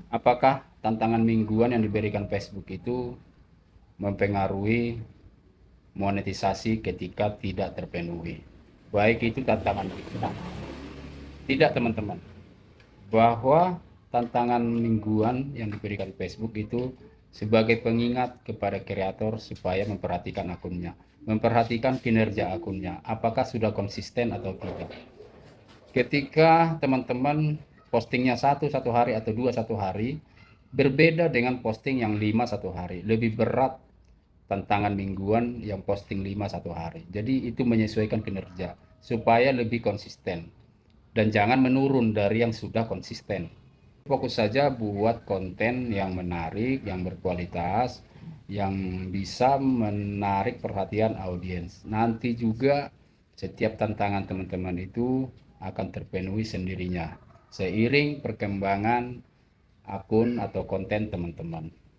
Apakah tantangan mingguan yang diberikan Facebook itu mempengaruhi monetisasi ketika tidak terpenuhi? Baik itu tantangan kita. Tidak, teman-teman. Bahwa tantangan mingguan yang diberikan Facebook itu sebagai pengingat kepada kreator supaya memperhatikan akunnya, memperhatikan kinerja akunnya, apakah sudah konsisten atau tidak. Ketika teman-teman postingnya satu hari atau dua satu hari, berbeda dengan posting yang lima satu hari, lebih berat tantangan mingguan yang posting lima satu hari. Jadi itu menyesuaikan kinerja supaya lebih konsisten dan jangan menurun dari yang sudah konsisten. Fokus saja buat konten yang menarik, yang berkualitas, yang bisa menarik perhatian audiens. Nanti juga setiap tantangan teman-teman itu akan terpenuhi sendirinya seiring perkembangan akun atau konten teman-teman.